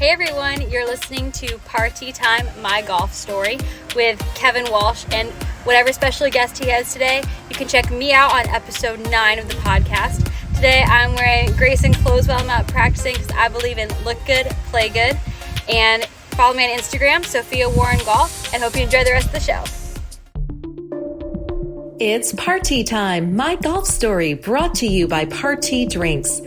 Hey everyone, you're listening to Party Time, My Golf Story with Kevin Walsh, and whatever special guest he has today, you can check me out on episode 9 of the podcast. Today I'm wearing Grayson clothes while I'm out practicing because I believe in look good, play good, and follow me on Instagram, Sophia Warren Golf, and hope you enjoy the rest of the show. It's Party Time, My Golf Story, brought to you by Party Drinks.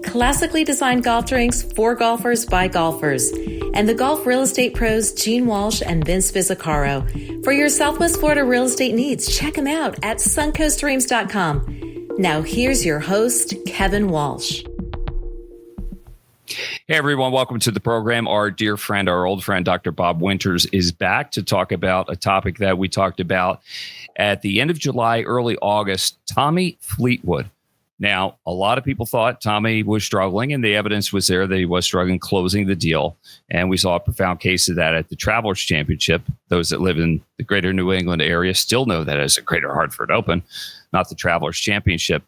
Classically designed golf drinks for golfers by golfers. And the golf real estate pros Gene Walsh and Vince Visicaro. For your Southwest Florida real estate needs, check them out at suncoastdreams.com. Now here's your host, Kevin Walsh. Hey everyone, welcome to the program. Our dear friend, our old friend, Dr. Bob Winters is back to talk about a topic that we talked about at the end of July, early August, Tommy Fleetwood. Now, a lot of people thought Tommy was struggling, and the evidence was there that he was struggling closing the deal. And we saw a profound case of that at the Travelers Championship. Those that live in the greater New England area still know that as a Greater Hartford Open, not the Travelers Championship.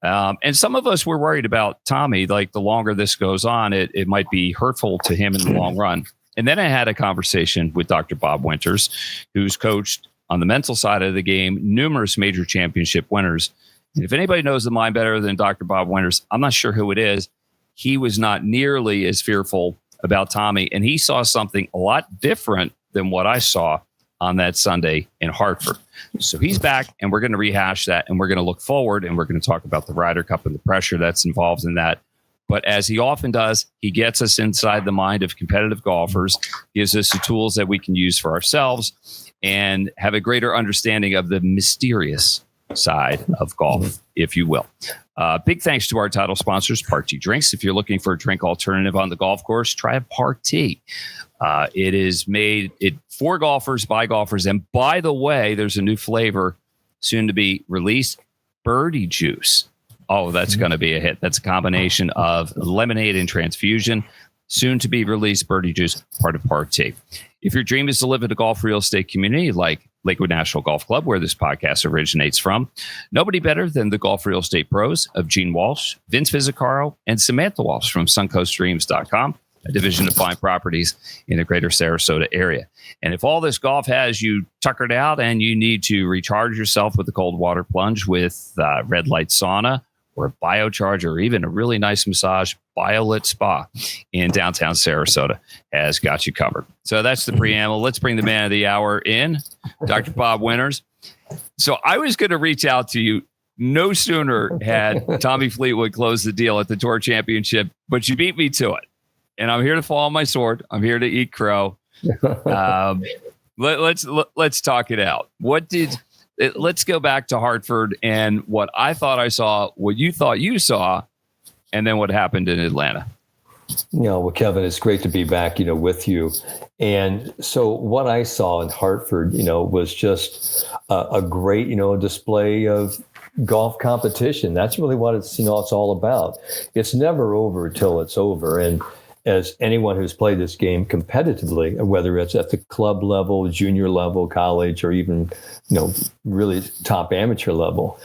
And some of us were worried about Tommy, like the longer this goes on, it might be hurtful to him in the long run. And then I had a conversation with Dr. Bob Winters, who's coached on the mental side of the game numerous major championship winners. If anybody knows the mind better than Dr. Bob Winters, I'm not sure who it is. He was not nearly as fearful about Tommy, and he saw something a lot different than what I saw on that Sunday in Hartford. So he's back, and we're going to rehash that, and we're going to look forward, and we're going to talk about the Ryder Cup and the pressure that's involved in that. But as he often does, he gets us inside the mind of competitive golfers, gives us the tools that we can use for ourselves, and have a greater understanding of the mysterious side of golf, if you will. Big thanks to our title sponsors, Party Drinks. If you're looking for a drink alternative on the golf course, try a Party. It is made for golfers, by golfers. And by the way, there's a new flavor soon to be released, Birdie Juice. Oh, that's going to be a hit. That's a combination of lemonade and transfusion. Soon to be released, Birdie Juice, part of Party. If your dream is to live in a golf real estate community like Lakewood National Golf Club, where this podcast originates from, nobody better than the golf real estate pros of Gene Walsh, Vince Visicaro, and Samantha Walsh from suncoastdreams.com, a division of fine properties in the greater Sarasota area. And if all this golf has you tuckered out and you need to recharge yourself with a cold water plunge with red light sauna or a biocharge or even a really nice massage, BioLit Spa in downtown Sarasota has got you covered. So that's the preamble. Let's bring the man of the hour in, Dr. Bob Winters. So I was going to reach out to you. No sooner had Tommy Fleetwood close the deal at the Tour Championship, but you beat me to it. And I'm here to fall on my sword. I'm here to eat crow. Let's talk it out. Let's go back to Hartford and what I thought I saw, what you thought you saw, and then what happened in Atlanta. Well, Kevin, it's great to be back, with you. And so what I saw in Hartford, was just a great, display of golf competition. That's really what it's all about. It's never over till it's over. And as anyone who's played this game competitively, whether it's at the club level, junior level, college, or even, really top amateur level,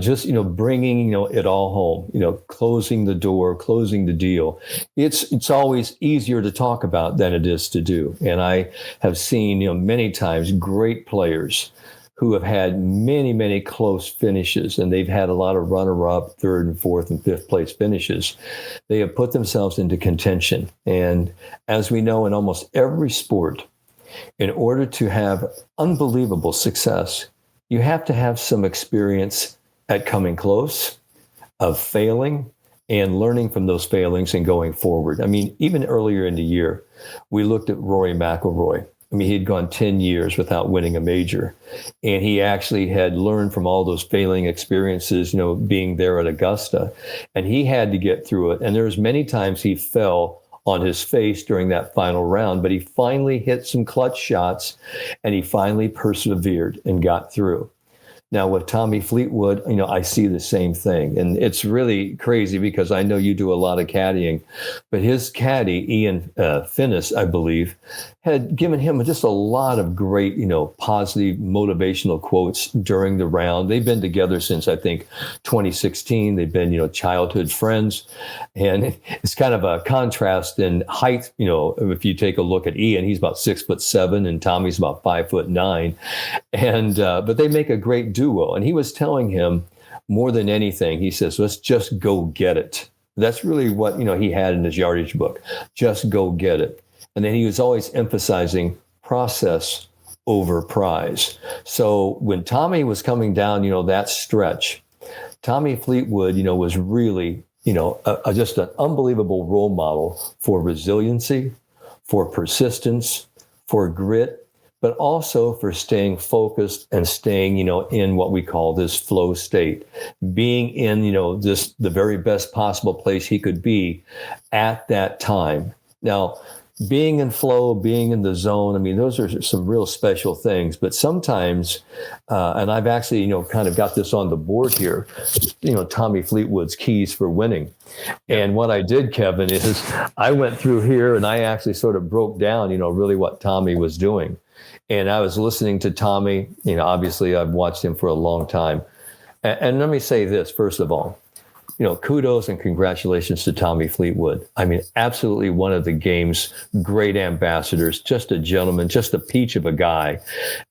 just, bringing, it all home, closing the door, closing the deal. It's always easier to talk about than it is to do. And I have seen, many times great players who have had many, many close finishes, and they've had a lot of runner-up, third and fourth and fifth place finishes. They have put themselves into contention. And as we know in almost every sport, in order to have unbelievable success, you have to have some experience at coming close, of failing, and learning from those failings and going forward. I mean, even earlier in the year, we looked at Rory McIlroy. I mean, he'd gone 10 years without winning a major, and he actually had learned from all those failing experiences, being there at Augusta, and he had to get through it. And there was many times he fell on his face during that final round, but he finally hit some clutch shots, and he finally persevered and got through. Now with Tommy Fleetwood, I see the same thing. And it's really crazy because I know you do a lot of caddying, but his caddy, Ian Finnis, I believe, had given him just a lot of great, positive motivational quotes during the round. They've been together since, I think, 2016. They've been, childhood friends. And it's kind of a contrast in height. If you take a look at Ian, he's about 6'7" and Tommy's about 5'9". And, but they make a great duo. And he was telling him more than anything, he says, let's just go get it. That's really what, he had in his yardage book. Just go get it. And then he was always emphasizing process over prize. So when Tommy was coming down, that stretch, Tommy Fleetwood, was really, just an unbelievable role model for resiliency, for persistence, for grit, but also for staying focused and staying, in what we call this flow state, being in, the very best possible place he could be at that time. Now, being in flow, being in the zone, those are some real special things. But sometimes, and I've actually, kind of got this on the board here, Tommy Fleetwood's keys for winning. And what I did, Kevin, is I went through here and I actually sort of broke down, really what Tommy was doing. And I was listening to Tommy, obviously I've watched him for a long time. And let me say this, first of all, kudos and congratulations to Tommy Fleetwood. Absolutely one of the game's great ambassadors, just a gentleman, just a peach of a guy.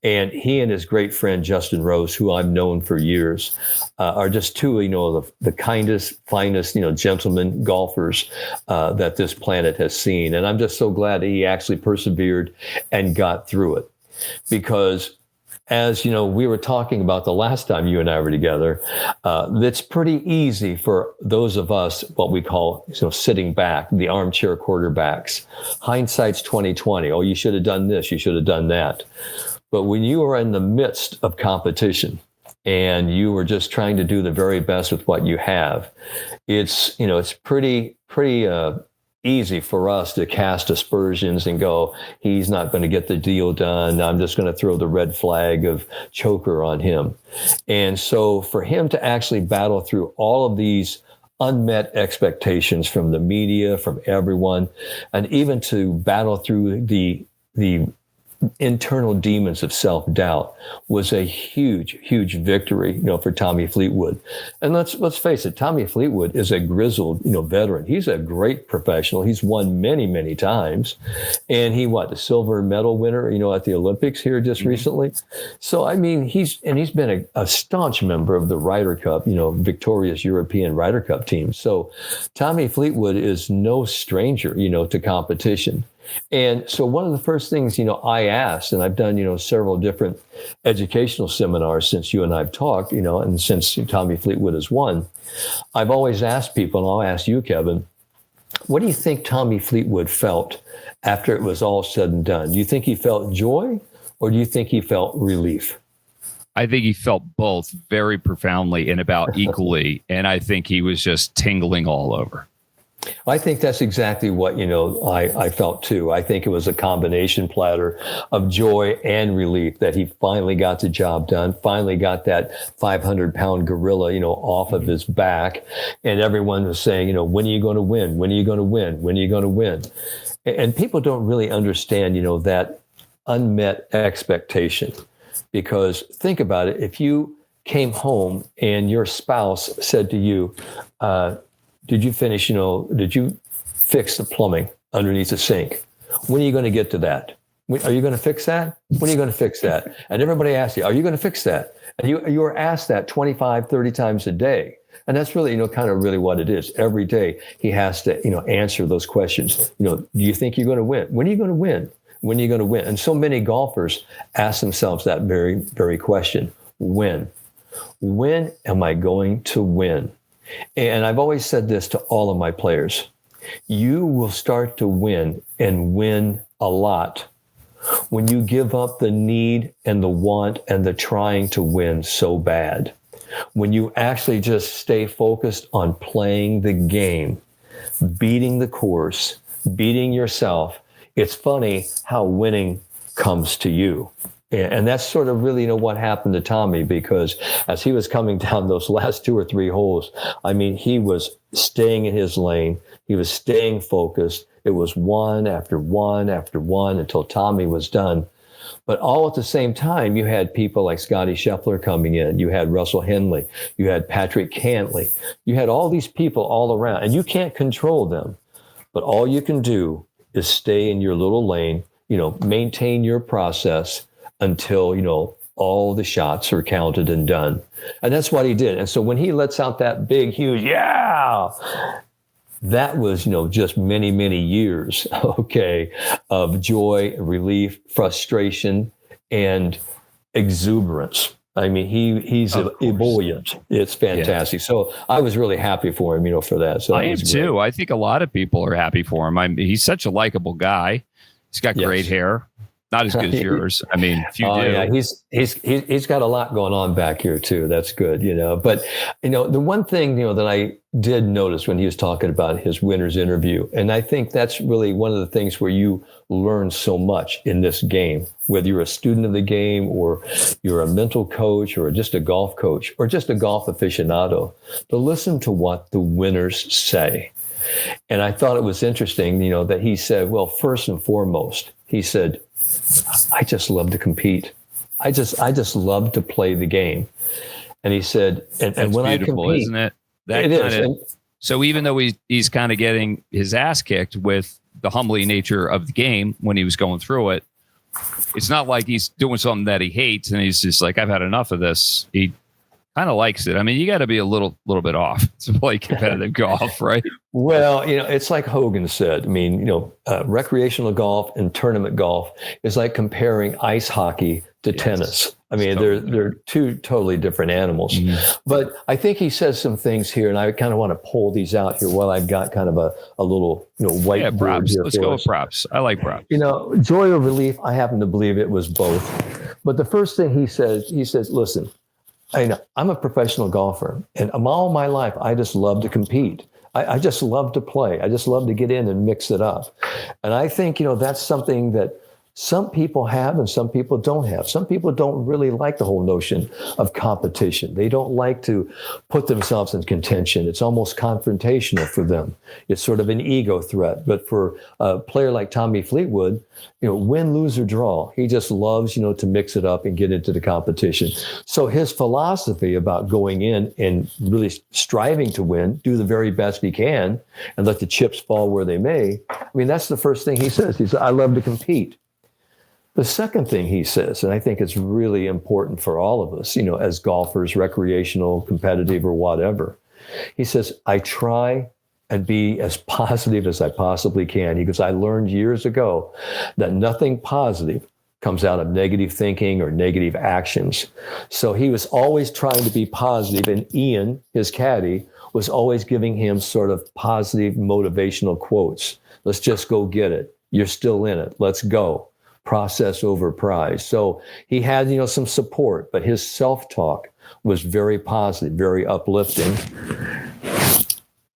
And he and his great friend, Justin Rose, who I've known for years, are just two, the kindest, finest, gentlemen golfers that this planet has seen. And I'm just so glad that he actually persevered and got through it. Because as we were talking about the last time you and I were together, it's pretty easy for those of us, what we call, sitting back, the armchair quarterbacks. Hindsight's 20/20. Oh, you should have done this. You should have done that. But when you are in the midst of competition and you are just trying to do the very best with what you have, it's pretty easy for us to cast aspersions and go, he's not going to get the deal done. I'm just going to throw the red flag of choker on him. And so for him to actually battle through all of these unmet expectations from the media, from everyone, and even to battle through the internal demons of self-doubt was a huge, huge victory, for Tommy Fleetwood. And let's face it, Tommy Fleetwood is a grizzled, veteran. He's a great professional. He's won many, many times. And the silver medal winner, at the Olympics here just recently. So, he's been a staunch member of the Ryder Cup, victorious European Ryder Cup team. So Tommy Fleetwood is no stranger, to competition. And so one of the first things, I asked, and I've done, several different educational seminars since you and I've talked, and since Tommy Fleetwood has won, I've always asked people, and I'll ask you, Kevin, what do you think Tommy Fleetwood felt after it was all said and done? Do you think he felt joy or do you think he felt relief? I think he felt both very profoundly and about equally. And I think he was just tingling all over. I think that's exactly what, I felt too. I think it was a combination platter of joy and relief that he finally got the job done, finally got that 500-pound gorilla, off of his back. And everyone was saying, when are you going to win? When are you going to win? When are you going to win? And people don't really understand, that unmet expectation. Because think about it. If you came home and your spouse said to you, did you finish, did you fix the plumbing underneath the sink? When are you going to get to that? Are you going to fix that? When are you going to fix that? And everybody asks you, are you going to fix that? And you are asked that 25, 30 times a day. And that's really, kind of really what it is. Every day he has to, answer those questions. Do you think you're going to win? When are you going to win? When are you going to win? And so many golfers ask themselves that very, very question. When? When am I going to win? And I've always said this to all of my players. You will start to win and win a lot when you give up the need and the want and the trying to win so bad. When you actually just stay focused on playing the game, beating the course, beating yourself. It's funny how winning comes to you. And that's sort of really, what happened to Tommy, because as he was coming down those last 2 or 3 holes, I mean, he was staying in his lane. He was staying focused. It was one after one after one until Tommy was done. But all at the same time, you had people like Scotty Scheffler coming in. You had Russell Henley. You had Patrick Cantley. You had all these people all around, and you can't control them. But all you can do is stay in your little lane, maintain your process until, all the shots are counted and done. And that's what he did. And so when he lets out that big, huge, yeah, that was, just many, many years, of joy, relief, frustration, and exuberance. I mean, he's ebullient. It's fantastic. Yeah. So I was really happy for him, for that. So I am too. I think a lot of people are happy for him. He's such a likable guy. He's got great hair. Not as good as yours. I mean, if you do. Yeah, he's got a lot going on back here too. That's good, But the one thing that I did notice when he was talking about his winner's interview, and I think that's really one of the things where you learn so much in this game, whether you're a student of the game or you're a mental coach or just a golf coach or just a golf aficionado, to listen to what the winners say. And I thought it was interesting, that he said, well, first and foremost, he said, I just love to compete. I just love to play the game. And he said, and when I compete, isn't it? It is. So even though he's kind of getting his ass kicked with the humbling nature of the game when he was going through it, it's not like he's doing something that he hates and he's just like, I've had enough of this. He kind of likes it. I mean, you got to be a little bit off to play competitive golf, right? Well, it's like Hogan said. I mean, recreational golf and tournament golf is like comparing ice hockey to tennis. I mean, they're two totally different animals. Mm-hmm. But I think he says some things here, and I kind of want to pull these out here while I've got kind of a little, whiteboard props. here. Let's go with props. I like props. Joy or relief, I happen to believe it was both. But the first thing he says, listen, I'm a professional golfer, and all my life, I just love to compete. I just love to play. I just love to get in and mix it up. And I think, that's something that some people have and some people don't have. Some people don't really like the whole notion of competition. They don't like to put themselves in contention. It's almost confrontational for them. It's sort of an ego threat. But for a player like Tommy Fleetwood, win, lose, or draw, he just loves, to mix it up and get into the competition. So his philosophy about going in and really striving to win, do the very best he can, and let the chips fall where they may, I mean, that's the first thing he says. He says, I love to compete. The second thing he says, and I think it's really important for all of us, as golfers, recreational, competitive, or whatever, he says, I try and be as positive as I possibly can. He goes, I learned years ago that nothing positive comes out of negative thinking or negative actions. So he was always trying to be positive, and Ian, his caddy, was always giving him sort of positive motivational quotes. Let's just go get it. You're still in it. Let's go. Process over prize. So he had, some support, but his self-talk was very positive, very uplifting.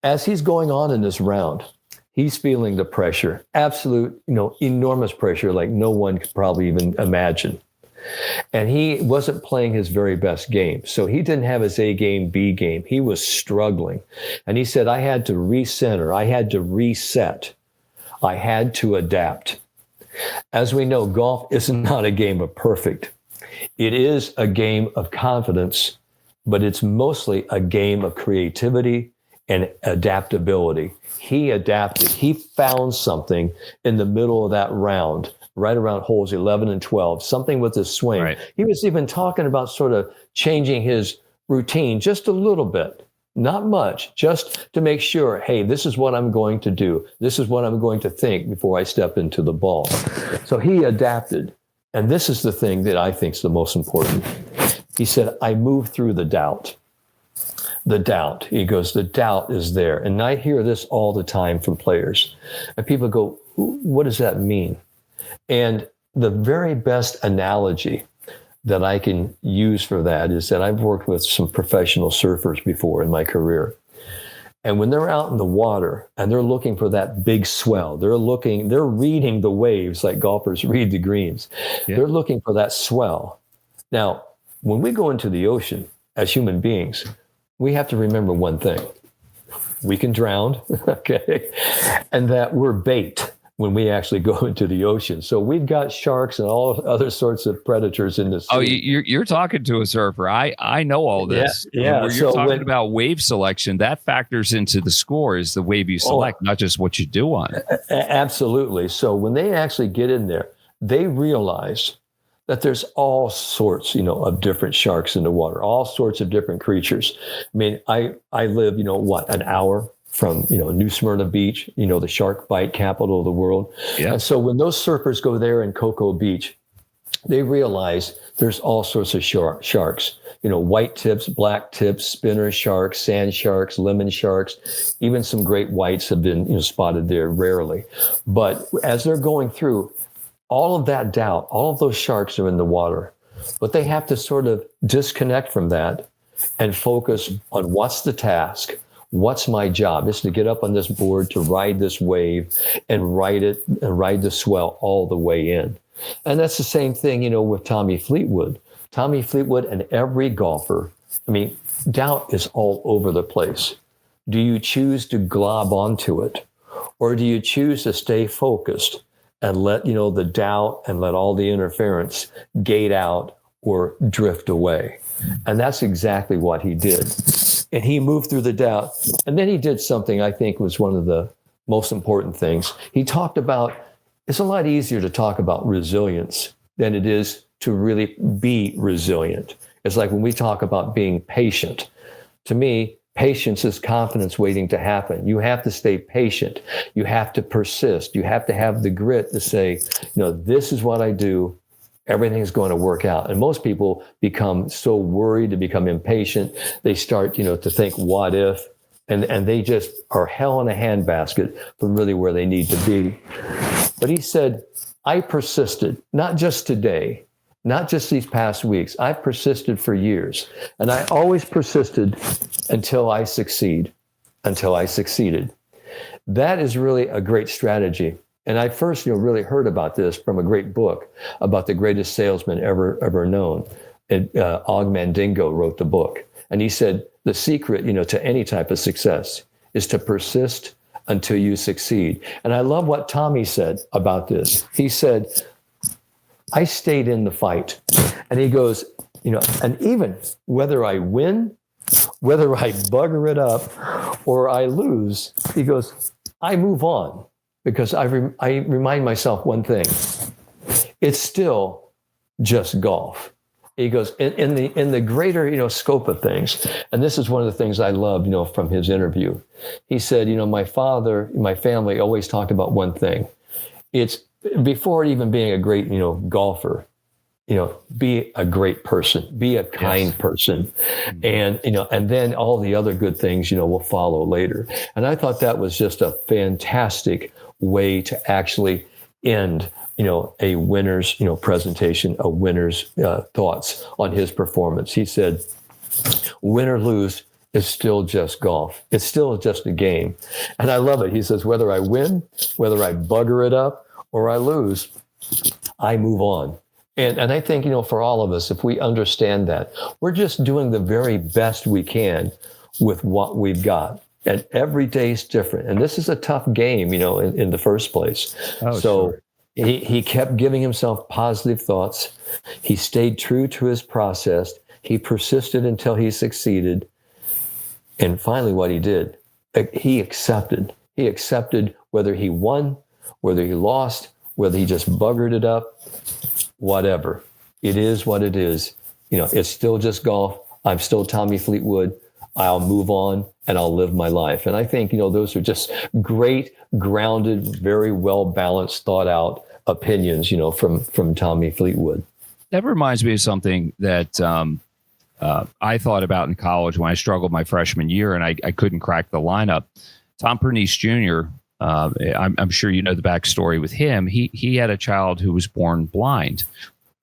As he's going on in this round, he's feeling the pressure, absolute, enormous pressure like no one could probably even imagine. And he wasn't playing his very best game. So he didn't have his A game, B game. He was struggling. And he said, I had to recenter. I had to reset. I had to adapt. As we know, golf is not a game of perfect. It is a game of confidence, but it's mostly a game of creativity and adaptability. He adapted. He found something in the middle of that round, right around holes 11 and 12, something with his swing. Right. He was even talking about sort of changing his routine just a little bit. Not much, just to make sure, hey, this is what I'm going to do. This is what I'm going to think before I step into the ball. So he adapted. And this is the thing that I think is the most important. He said, I moved through the doubt. The doubt. He goes, the doubt is there. And I hear this all the time from players. And people go, what does that mean? And the very best analogy that I can use for that is that I've worked with some professional surfers before in my career. And when they're out in the water and they're looking for that big swell, they're reading the waves like golfers read the greens. Yeah. They're looking for that swell. Now, when we go into the ocean as human beings, we have to remember one thing. We can drown, okay? And that we're bait when we actually go into the ocean. So we've got sharks and all other sorts of predators in the sea. Oh, you're talking to a surfer. I know all this. Yeah. When you're talking about wave selection, that factors into the score is the wave you select, not just what you do on it. Absolutely. So when they actually get in there, they realize that there's all sorts, of different sharks in the water, all sorts of different creatures. I mean, I live, an hour from, New Smyrna Beach, the shark bite capital of the world. Yeah. And so when those surfers go there in Cocoa Beach, they realize there's all sorts of sharks, white tips, black tips, spinner sharks, sand sharks, lemon sharks, even some great whites have been spotted there rarely. But as they're going through, all of that doubt, all of those sharks are in the water, but they have to sort of disconnect from that and focus on what's the task. What's my job? It's to get up on this board, to ride this wave and ride it and ride the swell all the way in. And that's the same thing, with Tommy Fleetwood. Tommy Fleetwood and every golfer, doubt is all over the place. Do you choose to glob onto it? Or do you choose to stay focused and let, the doubt and let all the interference gate out or drift away? And that's exactly what he did. And he moved through the doubt. And then he did something I think was one of the most important things. He talked about, it's a lot easier to talk about resilience than it is to really be resilient. It's like when we talk about being patient. To me, patience is confidence waiting to happen. You have to stay patient. You have to persist. You have to have the grit to say, this is what I do. Everything's going to work out. And most people become so worried, to become impatient. They start, to think, what if? And they just are hell in a handbasket from really where they need to be. But he said, I persisted, not just today, not just these past weeks. I've persisted for years. And I always persisted until I succeeded. That is really a great strategy. And I first, really heard about this from a great book about the greatest salesman ever known. Og Mandingo wrote the book. And he said, the secret, to any type of success is to persist until you succeed. And I love what Tommy said about this. He said, I stayed in the fight. And he goes, and even whether I win, whether I bugger it up or I lose, he goes, I move on. Because I remind myself one thing, it's still just golf. He goes, in the greater, scope of things, and this is one of the things I love, from his interview. He said, my family always talked about one thing. It's before even being a great, golfer, be a great person, be a kind person. And, and then all the other good things, will follow later. And I thought that was just a fantastic way to actually end, a winner's, presentation, a winner's thoughts on his performance. He said, win or lose, it's still just golf. It's still just a game. And I love it. He says, whether I win, whether I bugger it up or I lose, I move on. And I think, for all of us, if we understand that, we're just doing the very best we can with what we've got. And every day is different. And this is a tough game, in the first place. Oh, so sure. He kept giving himself positive thoughts. He stayed true to his process. He persisted until he succeeded. And finally, what he did, he accepted. He accepted whether he won, whether he lost, whether he just buggered it up, whatever. It is what it is. It's still just golf. I'm still Tommy Fleetwood. I'll move on and I'll live my life. And I think, those are just great, grounded, very well-balanced, thought-out opinions, from Tommy Fleetwood. That reminds me of something that I thought about in college when I struggled my freshman year and I couldn't crack the lineup. Tom Pernice Jr., I'm sure you know the backstory with him. He had a child who was born blind.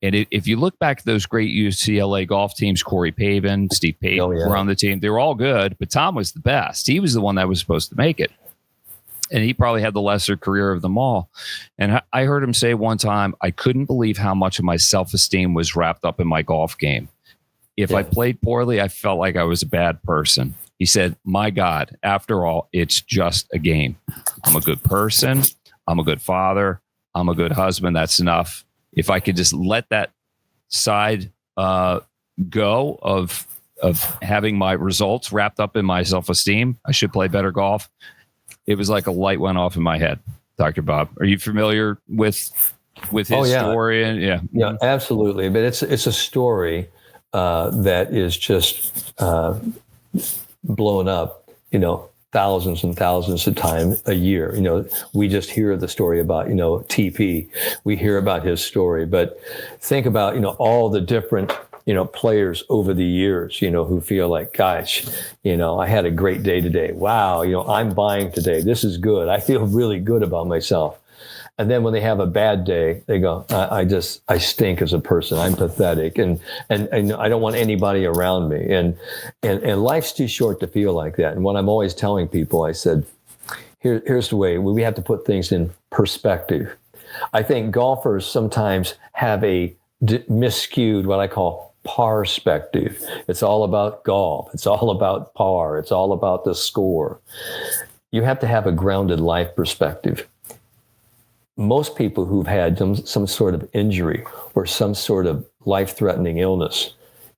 And if you look back at those great UCLA golf teams, Corey Pavin, Steve Pavin were on the team. They were all good, but Tom was the best. He was the one that was supposed to make it. And he probably had the lesser career of them all. And I heard him say one time, I couldn't believe how much of my self-esteem was wrapped up in my golf game. If I played poorly, I felt like I was a bad person. He said, my God, after all, it's just a game. I'm a good person. I'm a good father. I'm a good husband. That's enough. If I could just let that side go of having my results wrapped up in my self-esteem, I should play better golf. It was like a light went off in my head. Dr. Bob, are you familiar with his story? And yeah, absolutely. But it's a story that is just blown up, thousands and thousands of times a year. We just hear the story about, TP. We hear about his story, but think about, all the different, players over the years, who feel like, gosh, I had a great day today. Wow. I'm buying today. This is good. I feel really good about myself. And then when they have a bad day, they go, I stink as a person. I'm pathetic. And I don't want anybody around me. And life's too short to feel like that. And what I'm always telling people, I said, here's the way we have to put things in perspective. I think golfers sometimes have a miscued, what I call par-spective. It's all about golf. It's all about par. It's all about the score. You have to have a grounded life perspective. Most people who've had some sort of injury or some sort of life-threatening illness,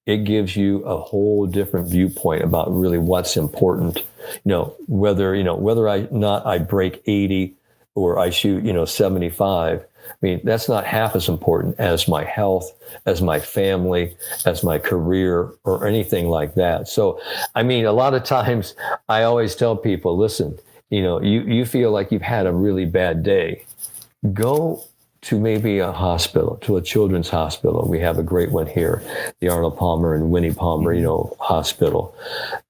it gives you a whole different viewpoint about really what's important. Whether I break 80 or I shoot, 75. I mean, that's not half as important as my health, as my family, as my career, or anything like that. So, I mean, a lot of times I always tell people, listen, you feel like you've had a really bad day. Go to maybe a hospital, to a children's hospital. We have a great one here, the Arnold Palmer and Winnie Palmer, hospital.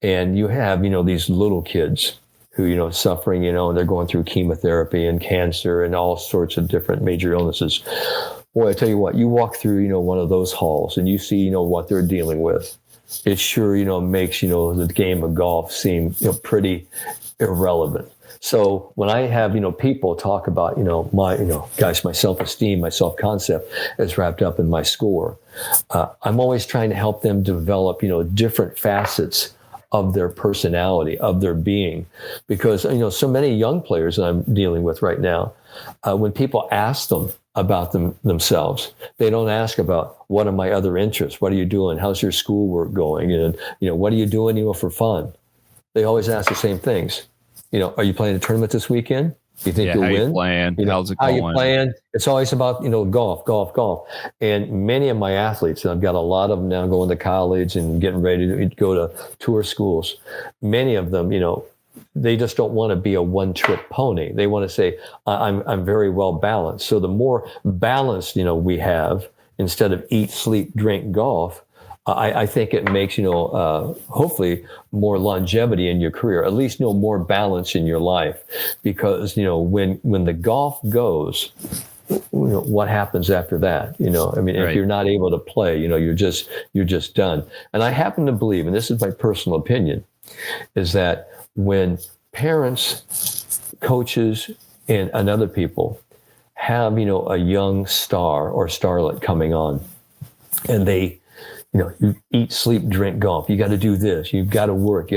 And you have, these little kids who, suffering, and they're going through chemotherapy and cancer and all sorts of different major illnesses. Boy, I tell you what, you walk through, one of those halls and you see, what they're dealing with. It sure, makes, the game of golf seem, pretty irrelevant. So when I have, people talk about, my self-esteem, my self-concept is wrapped up in my score. I'm always trying to help them develop, different facets of their personality, of their being. Because, so many young players that I'm dealing with right now, when people ask them about themselves, they don't ask about what are my other interests? What are you doing? How's your schoolwork going? And, what are you doing, for fun? They always ask the same things. Are you playing a tournament this weekend? You think you'll win? How you playing? How's it going? How you playing? It's always about, golf. And many of my athletes, and I've got a lot of them now going to college and getting ready to go to tour schools. Many of them, they just don't want to be a one-trick pony. They want to say, I'm very well balanced. So the more balanced, we have, instead of eat, sleep, drink, golf, I think it makes, hopefully more longevity in your career, at least, more balance in your life. Because, when the golf goes, what happens after that? If you're not able to play, you're just done. And I happen to believe, and this is my personal opinion, is that when parents, coaches, and other people have, a young star or starlet coming on, and they, you eat, sleep, drink, golf. You got to do this. You've got to work.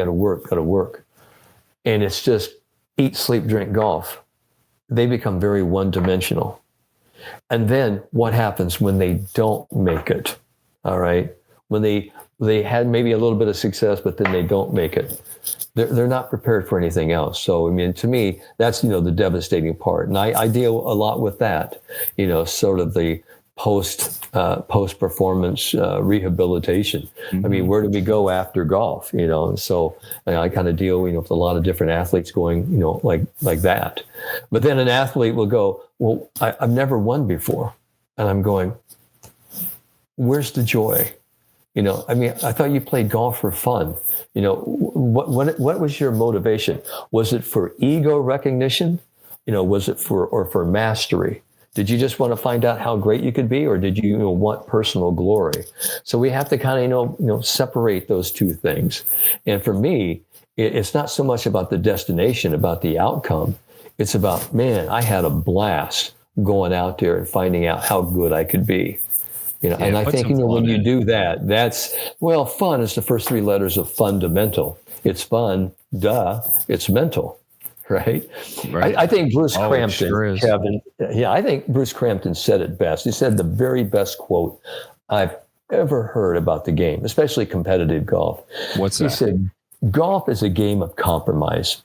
And it's just eat, sleep, drink, golf. They become very one-dimensional. And then what happens when they don't make it? All right. When they had maybe a little bit of success, but then they don't make it. They're not prepared for anything else. So, to me, that's, the devastating part. And I deal a lot with that, sort of the post-performance rehabilitation. Mm-hmm. Where do we go after golf? And so I kind of deal, with a lot of different athletes going, like that. But then an athlete will go, well, I've never won before. And I'm going, where's the joy? I thought you played golf for fun. What was your motivation? Was it for ego recognition? Was it for mastery? Did you just want to find out how great you could be, or did you, want personal glory? So we have to kind of, separate those two things. And for me, it's not so much about the destination, about the outcome. It's about, man, I had a blast going out there and finding out how good I could be. And I think, when you do that, fun is the first three letters of fundamental. It's fun, it's mental. Right. I think Bruce Crampton, sure Kevin. Yeah, I think Bruce Crampton said it best. He said the very best quote I've ever heard about the game, especially competitive golf. What's that? He said, golf is a game of compromise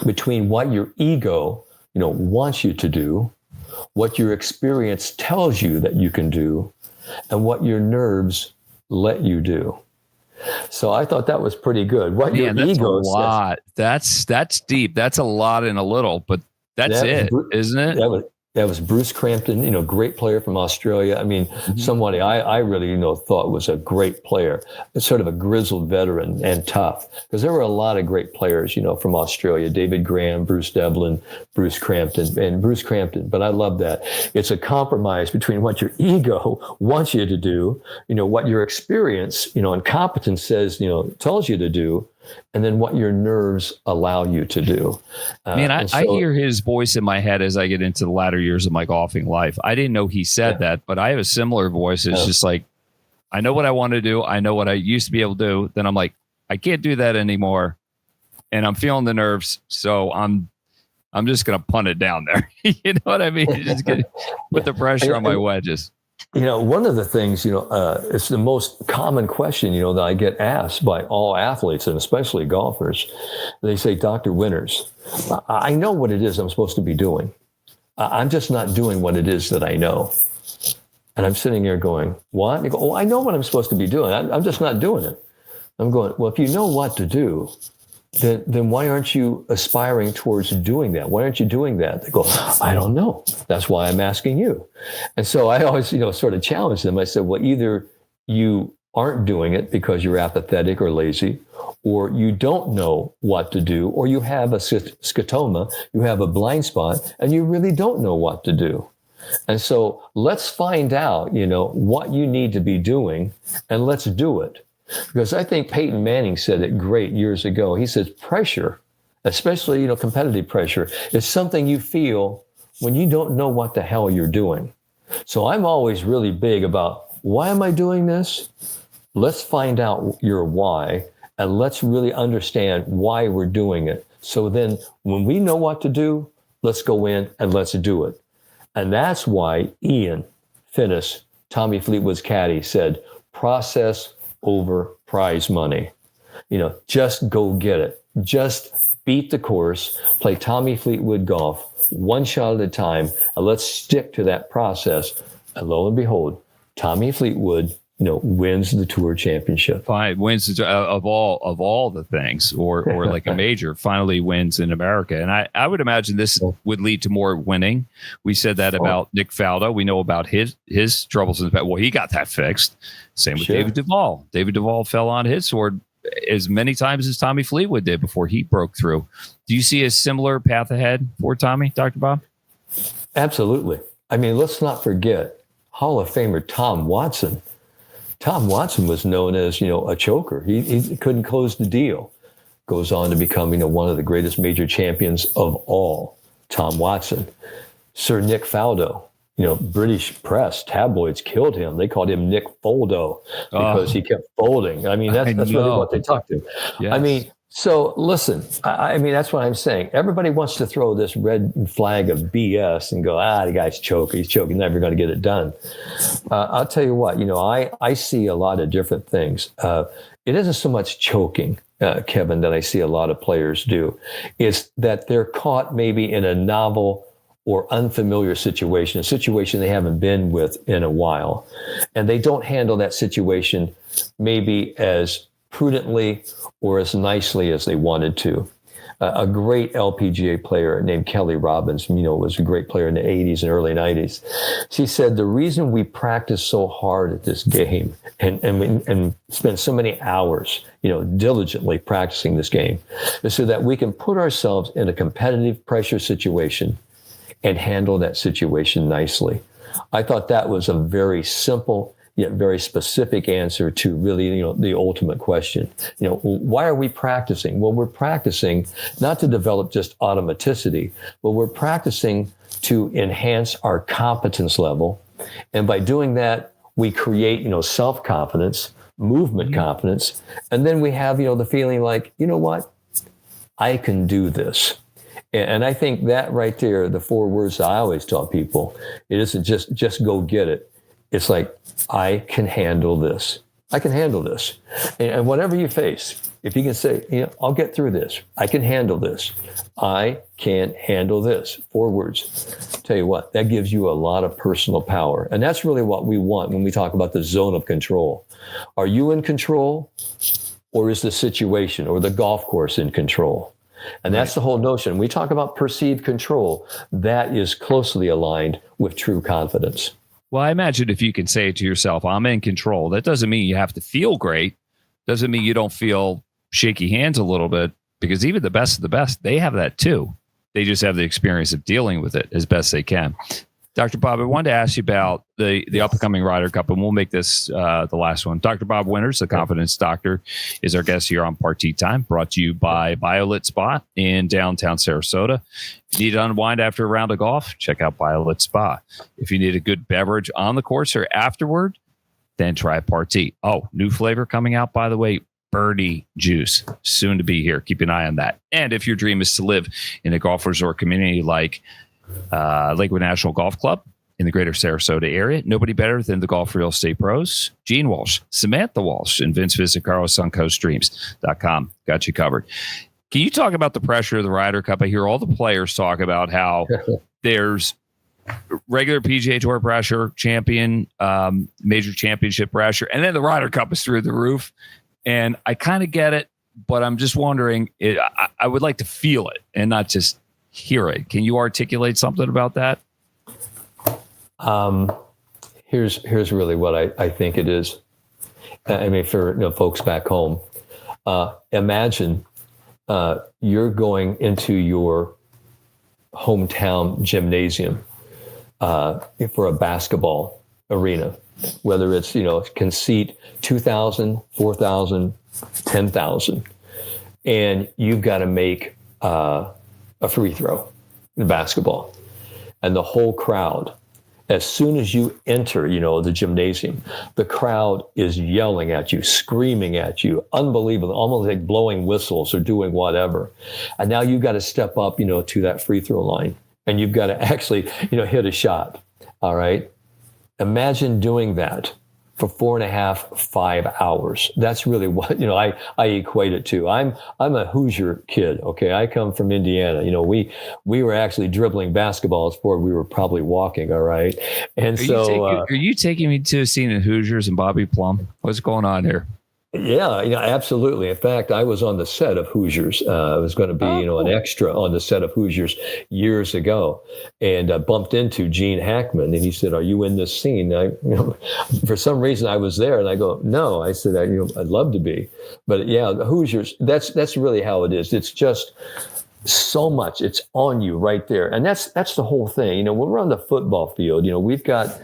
between what your ego, wants you to do, what your experience tells you that you can do, and what your nerves let you do. So I thought that was pretty good. What your ego says. A lot. That's deep. That's a lot in a little, but that's it, isn't it? That was Bruce Crampton, great player from Australia. I mean, somebody I really, thought was a great player, sort of a grizzled veteran and tough, because there were a lot of great players, from Australia, David Graham, Bruce Devlin, Bruce Crampton. But I love that. It's a compromise between what your ego wants you to do, what your experience, and competence says, tells you to do, and then what your nerves allow you to do. Man, I hear his voice in my head as I get into the latter years of my golfing life. I didn't know he said that, but I have a similar voice. It's just like, I know what I want to do. I know what I used to be able to do. Then I'm like, I can't do that anymore. And I'm feeling the nerves. So I'm just going to punt it down there. You know what I mean? Just put the pressure on my wedges. One of the things, it's the most common question, that I get asked by all athletes and especially golfers. They say, Dr. Winters, I know what it is I'm supposed to be doing. I'm just not doing what it is that I know. And I'm sitting here going, what? And they go, I know what I'm supposed to be doing. I'm just not doing it. I'm going, well, if you know what to do, then why aren't you aspiring towards doing that? Why aren't you doing that? They go, I don't know. That's why I'm asking you. And so I always, sort of challenge them. I said, well, either you aren't doing it because you're apathetic or lazy, or you don't know what to do, or you have a scotoma, you have a blind spot, and you really don't know what to do. And so let's find out, what you need to be doing, and let's do it. Because I think Peyton Manning said it great years ago. He says pressure, especially, competitive pressure, is something you feel when you don't know what the hell you're doing. So I'm always really big about, why am I doing this? Let's find out your why, and let's really understand why we're doing it. So then when we know what to do, let's go in and let's do it. And that's why Ian Finnis, Tommy Fleetwood's caddy, said, process over prize money. Just go get it. Just beat the course, play Tommy Fleetwood golf, one shot at a time, and let's stick to that process. And lo and behold, Tommy Fleetwood, wins the Tour Championship. Fine, wins of all the things, or like a major, finally wins in America. And I would imagine this would lead to more winning. We said that about Nick Faldo. We know about his troubles in the past. Well, he got that fixed. Same with David Duval. David Duval fell on his sword as many times as Tommy Fleetwood did before he broke through. Do you see a similar path ahead for Tommy, Dr. Bob? Absolutely. I mean, let's not forget Hall of Famer Tom Watson. Tom Watson was known as, a choker. He couldn't close the deal. Goes on to become, one of the greatest major champions of all, Tom Watson. Sir Nick Faldo, British press, tabloids killed him. They called him Nick Foldo because he kept folding. I mean, that's really what they talked to. Yes. I mean, so listen, I mean, that's what I'm saying. Everybody wants to throw this red flag of BS and go, the guy's choking. He's choking, never going to get it done. I'll tell you what, I see a lot of different things. It isn't so much choking, Kevin, that I see a lot of players do. It's that they're caught maybe in a novel or unfamiliar situation, a situation they haven't been with in a while. And they don't handle that situation maybe as prudently or as nicely as they wanted to. A great LPGA player named Kelly Robbins, was a great player in the 80s and early 90s. She said, the reason we practice so hard at this game and spend so many hours, diligently practicing this game is so that we can put ourselves in a competitive pressure situation and handle that situation nicely. I thought that was a very simple yet very specific answer to really, the ultimate question. Why are we practicing? Well, we're practicing not to develop just automaticity, but we're practicing to enhance our competence level. And by doing that, we create, self-confidence, movement confidence. And then we have, the feeling like, you know what? I can do this. And I think that right there, the 4 words I always tell people, it isn't just go get it. It's like, I can handle this. I can handle this. And whatever you face, if you can say, I'll get through this. I can handle this. I can handle this. 4 words. Tell you what, that gives you a lot of personal power. And that's really what we want when we talk about the zone of control. Are you in control, or is the situation or the golf course in control? And that's the whole notion. We talk about perceived control. That is closely aligned with true confidence. Well, I imagine if you can say it to yourself, I'm in control, that doesn't mean you have to feel great. Doesn't mean you don't feel shaky hands a little bit, because even the best of the best, they have that too. They just have the experience of dealing with it as best they can. Dr. Bob, I wanted to ask you about the upcoming Ryder Cup, and we'll make this the last one. Dr. Bob Winters, the Confidence Doctor, is our guest here on Party Time, brought to you by Violet Spa in downtown Sarasota. If you need to unwind after a round of golf, check out Violet Spa. If you need a good beverage on the course or afterward, then try Party. Oh, new flavor coming out, by the way, birdie juice, soon to be here. Keep an eye on that. And if your dream is to live in a golf resort community like Lakewood National Golf Club in the greater Sarasota area, nobody better than the golf real estate pros, Gene Walsh, Samantha Walsh, and Vince Visicaro on coastdreams.com. Got you covered. Can you talk about the pressure of the Ryder Cup? I hear all the players talk about how there's regular PGA Tour pressure, major championship pressure, and then the Ryder Cup is through the roof. And I kind of get it, but I'm just wondering, I would like to feel it and not just hear it. Can you articulate something about that? Here's really what I think it is. I mean, for folks back home, imagine you're going into your hometown gymnasium for a basketball arena, whether it's can seat 2,000, 4,000, 10,000, and you've got to make a free throw in basketball, and the whole crowd, as soon as you enter, the gymnasium, the crowd is yelling at you, screaming at you, unbelievable, almost like blowing whistles or doing whatever. And now you've got to step up, to that free throw line, and you've got to actually, hit a shot. All right. Imagine doing that for 4.5, 5 hours. That's really what, I equate it to. I'm a Hoosier kid. Okay. I come from Indiana. We were actually dribbling basketballs before we were probably walking. All right. And are you taking me to a scene of Hoosiers and Bobby Plum? What's going on here? Yeah, absolutely. In fact, I was on the set of Hoosiers. I was going to be, an extra on the set of Hoosiers years ago, and I bumped into Gene Hackman, and he said, "Are you in this scene?" For some reason, I was there, and I go, "No." I said, "I'd love to be," but yeah, the Hoosiers. That's really how it is. It's just so much. It's on you right there, and that's the whole thing. When we're on the football field, we've got,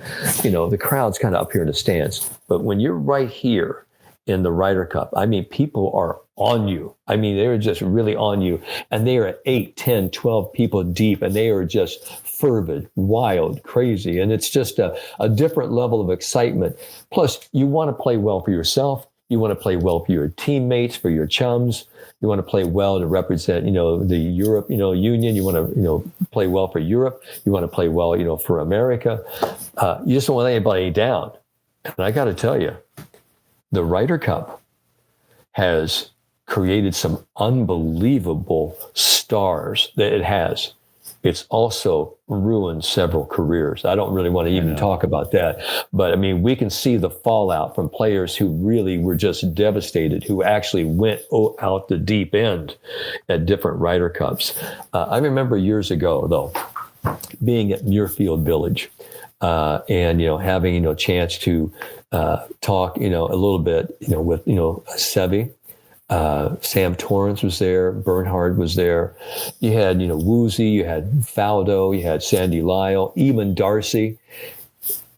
the crowd's kind of up here in the stands, but when you're right here in the Ryder Cup, I mean, people are on you. I mean, they're just really on you. And they are 8, 10, 12 people deep, and they are just fervid, wild, crazy. And it's just a different level of excitement. Plus, you want to play well for yourself. You want to play well for your teammates, for your chums. You want to play well to represent, the Europe, Union. You want to, play well for Europe. You want to play well, for America. You just don't want anybody down. And I got to tell you, the Ryder Cup has created some unbelievable stars that it has. It's also ruined several careers. I don't really want to even talk about that. But I mean, we can see the fallout from players who really were just devastated, who actually went out the deep end at different Ryder Cups. I remember years ago, though, being at Muirfield Village and, having, a chance to talk, a little bit, with, Seve, Sam Torrance was there. Bernhard was there. You had, Woozy, you had Faldo, you had Sandy Lyle, Eamon Darcy.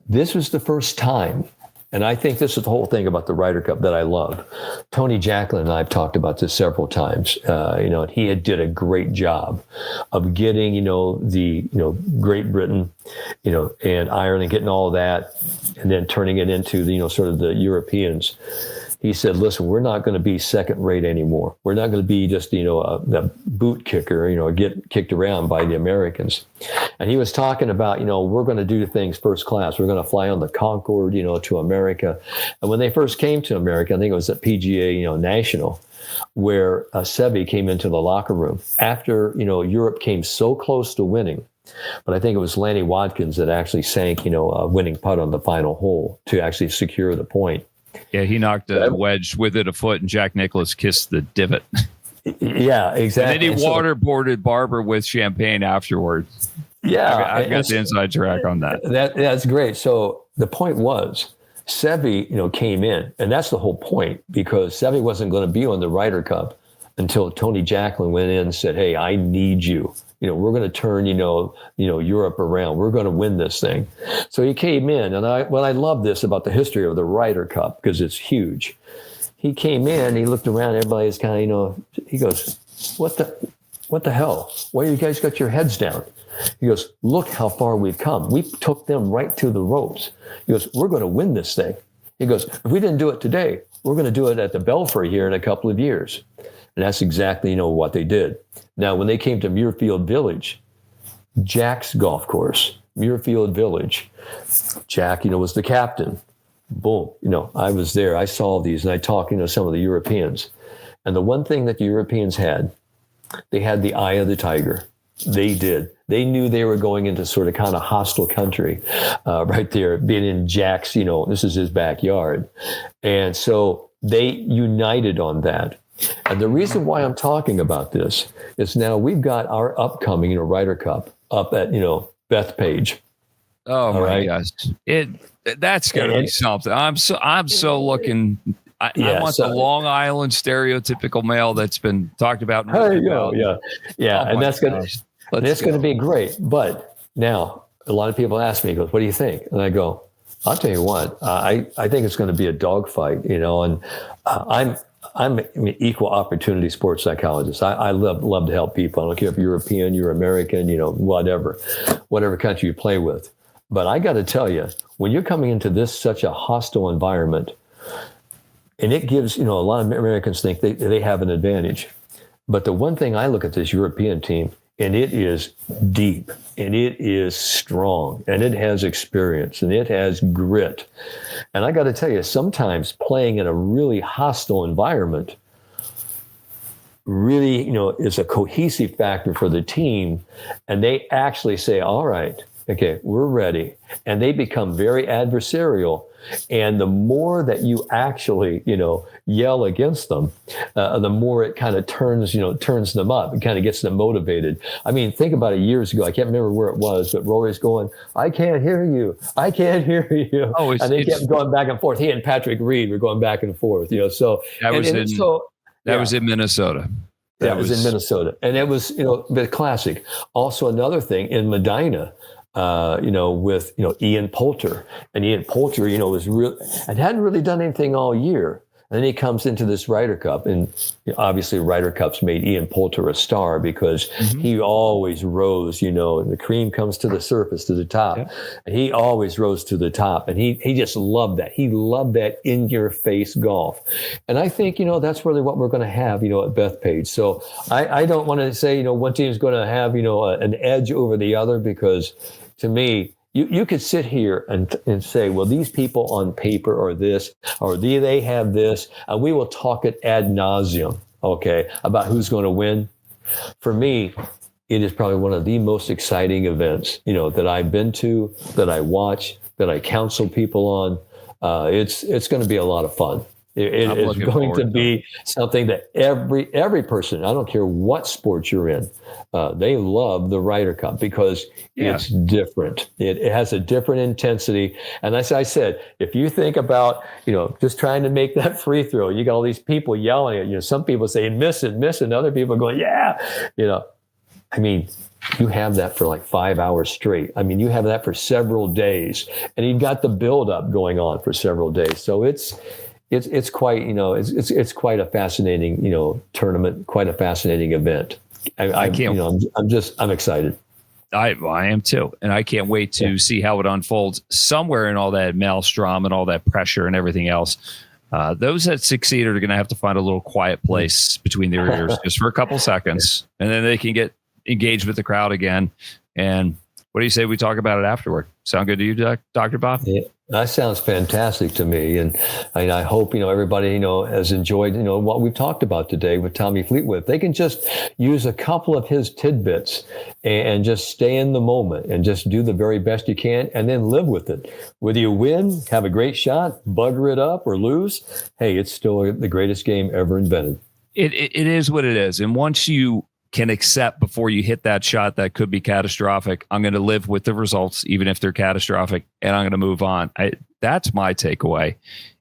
This was the first time, and I think this is the whole thing about the Ryder Cup that I love. Tony Jacklin and I have talked about this several times. And he did a great job of getting, Great Britain, and Ireland, getting all of that, and then turning it into the, sort of the Europeans. He said, listen, we're not going to be second rate anymore. We're not going to be just, the boot kicker, get kicked around by the Americans. And he was talking about, we're going to do things first class. We're going to fly on the Concorde, to America. And when they first came to America, I think it was at PGA, National, where Seve came into the locker room after, Europe came so close to winning. But I think it was Lanny Watkins that actually sank, a winning putt on the final hole to actually secure the point. Yeah, he knocked a wedge with it a foot, and Jack Nicklaus kissed the divot. Yeah, exactly. And then he waterboarded Barber with champagne afterwards. Yeah. I got the inside track on that. That's great. So the point was, Seve, came in, and that's the whole point, because Seve wasn't going to be on the Ryder Cup until Tony Jacklin went in and said, hey, I need you. We're going to turn, Europe around. We're going to win this thing. So he came in, and I love this about the history of the Ryder Cup, because it's huge. He came in, he looked around, everybody's kind of, he goes, what the hell? Why you guys got your heads down? He goes, look how far we've come. We took them right to the ropes. He goes, we're going to win this thing. He goes, if we didn't do it today, we're going to do it at the Belfry here in a couple of years. And that's exactly, what they did. Now, when they came to Muirfield Village, Jack's golf course, Muirfield Village, Jack, was the captain. Boom. I was there. I saw these, and I talked, some of the Europeans. And the one thing that the Europeans had, they had the eye of the tiger. They did. They knew they were going into sort of kind of hostile country right there, being in Jack's, this is his backyard. And so they united on that. And the reason why I'm talking about this is now we've got our upcoming, Ryder Cup up at, Bethpage. Oh my gosh. That's going to be something. I'm so looking. I want the Long Island stereotypical male that's been talked about. There you go. Yeah. And that's going to be great. But now a lot of people ask me, goes, what do you think? And I go, I'll tell you what, I think it's going to be a dogfight, and I'm an equal opportunity sports psychologist. I love to help people. I don't care if you're European, you're American, whatever country you play with. But I got to tell you, when you're coming into such a hostile environment, and it gives, a lot of Americans think they have an advantage. But the one thing I look at this European team, and it is deep, and it is strong, and it has experience, and it has grit. And I got to tell you, sometimes playing in a really hostile environment really, is a cohesive factor for the team. And they actually say, all right, okay, we're ready. And they become very adversarial. And the more that you actually, yell against them, the more it kind of turns them up. It kind of gets them motivated. I mean, think about it years ago. I can't remember where it was, but Rory's going, I can't hear you. I can't hear you. And they kept going back and forth. He and Patrick Reed were going back and forth, so. That was in Minnesota. That was in Minnesota. And it was, the classic. Also another thing in Medina, with, Ian Poulter. And Ian Poulter, was real and hadn't really done anything all year. And then he comes into this Ryder Cup, and obviously Ryder Cups made Ian Poulter a star because he always rose, and the cream comes to the surface, to the top. Yeah. And he always rose to the top. And he just loved that. He loved that in-your-face golf. And I think, that's really what we're going to have, at Bethpage. So I don't want to say, one team is going to have, an edge over the other, because to me, you could sit here and say, well, these people on paper are this, or they have this, and we will talk it ad nauseum, okay, about who's going to win. For me, it is probably one of the most exciting events, that I've been to, that I watch, that I counsel people on. It's going to be a lot of fun. It is going to be something that every person, I don't care what sport you're in, they love the Ryder Cup because it's different. It has a different intensity. And as I said, if you think about, just trying to make that free throw, you got all these people yelling at you. Some people saying, miss it, miss it. And other people going, yeah. I mean, you have that for like 5 hours straight. I mean, you have that for several days, and you've got the buildup going on for several days. So it's quite, it's quite a fascinating, tournament, quite a fascinating event. I can't. I'm excited. I am too, and I can't wait to see how it unfolds. Somewhere in all that maelstrom and all that pressure and everything else, those that succeed are going to have to find a little quiet place between their ears just for a couple seconds, and then they can get engaged with the crowd again. And what do you say we talk about it afterward? Sound good to you, Dr. Bob? Yeah, that sounds fantastic to me. And I hope, everybody, has enjoyed, what we've talked about today with Tommy Fleetwood. If they can just use a couple of his tidbits and just stay in the moment and just do the very best you can and then live with it. Whether you win, have a great shot, bugger it up or lose, hey, it's still the greatest game ever invented. It is what it is. And once you can accept before you hit that shot that could be catastrophic, I'm going to live with the results, even if they're catastrophic, and I'm going to move on. That's my takeaway.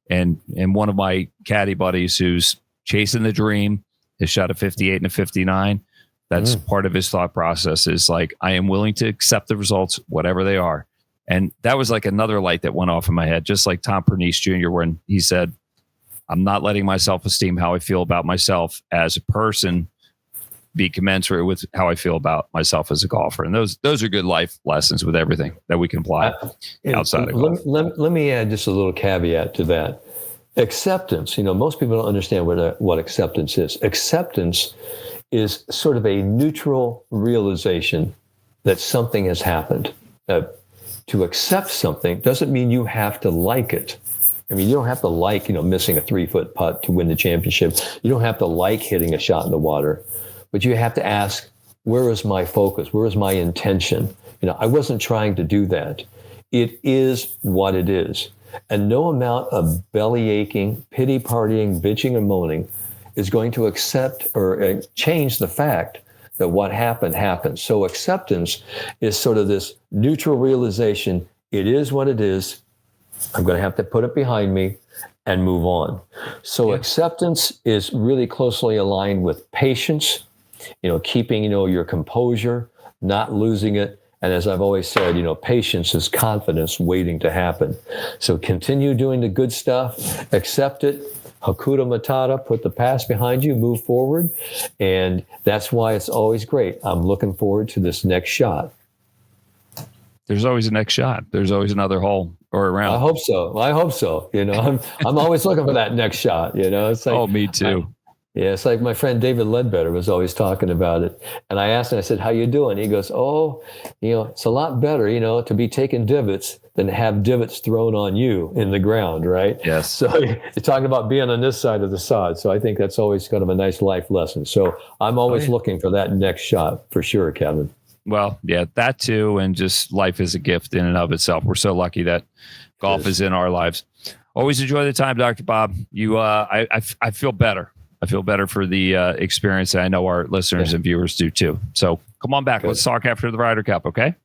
And one of my caddy buddies who's chasing the dream has shot a 58 and a 59. That's part of his thought process is like, I am willing to accept the results, whatever they are. And that was like another light that went off in my head, just like Tom Pernice Jr., when he said, I'm not letting my self-esteem, how I feel about myself as a person, be commensurate with how I feel about myself as a golfer. And those are good life lessons with everything that we can apply outside of golf. Let me add just a little caveat to that. Acceptance, most people don't understand what acceptance is. Acceptance is sort of a neutral realization that something has happened. To accept something doesn't mean you have to like it. I mean, you don't have to like, missing a 3-foot putt to win the championship. You don't have to like hitting a shot in the water. But you have to ask, where is my focus? Where is my intention? I wasn't trying to do that. It is what it is. And no amount of belly aching, pity partying, bitching, and moaning is going to accept or change the fact that what happened happened. So acceptance is sort of this neutral realization. It is what it is. I'm going to have to put it behind me and move on. So acceptance is really closely aligned with patience, keeping, your composure, not losing it. And as I've always said, patience is confidence waiting to happen. So continue doing the good stuff, accept it, Hakuna Matata, put the past behind you, move forward. And that's why it's always great. I'm looking forward to this next shot. There's always a next shot. There's always another hole or a round. I hope so. I'm always looking for that next shot. It's like, me too. It's like my friend David Ledbetter was always talking about it. And I asked him, I said, how you doing? He goes, it's a lot better, to be taking divots than to have divots thrown on you in the ground, right? Yes. So you're talking about being on this side of the sod. So I think that's always kind of a nice life lesson. So I'm always looking for that next shot for sure, Kevin. Well, yeah, that too. And just life is a gift in and of itself. We're so lucky that golf is in our lives. Always enjoy the time, Dr. Bob. I feel better. I feel better for the experience. I know our listeners and viewers do too. So come on back. Good. Let's talk after the Ryder Cup. Okay.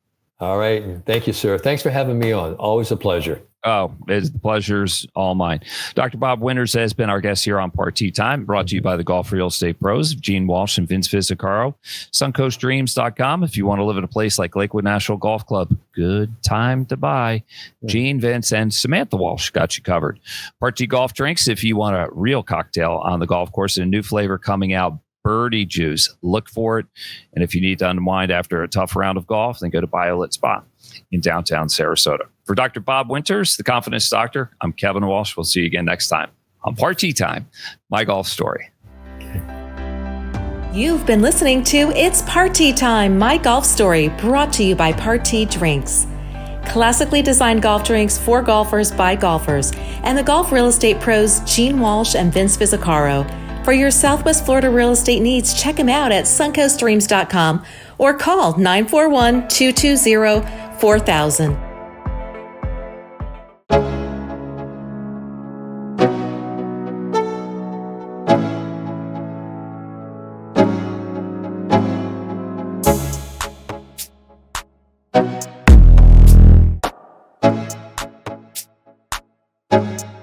All right. Thank you, sir. Thanks for having me on. Always a pleasure. Oh, the pleasure's all mine. Dr. Bob Winters has been our guest here on Part T Time, brought to you by the Golf Real Estate Pros, Gene Walsh and Vince Visicaro. SuncoastDreams.com. If you want to live in a place like Lakewood National Golf Club, good time to buy. Gene, Vince, and Samantha Walsh got you covered. Part T Golf Drinks. If you want a real cocktail on the golf course and a new flavor coming out, Birdie Juice. Look for it. And if you need to unwind after a tough round of golf, then go to Violet Spa in downtown Sarasota. For Dr. Bob Winters, the Confidence Doctor, I'm Kevin Walsh. We'll see you again next time on Part T Time, My Golf Story. You've been listening to It's Part T Time, My Golf Story, brought to you by Part T Drinks. Classically designed golf drinks for golfers by golfers, and the Golf Real Estate Pros, Gene Walsh and Vince Visicaro. For your Southwest Florida real estate needs, check them out at suncoastdreams.com or call 941-220-4000. Bye.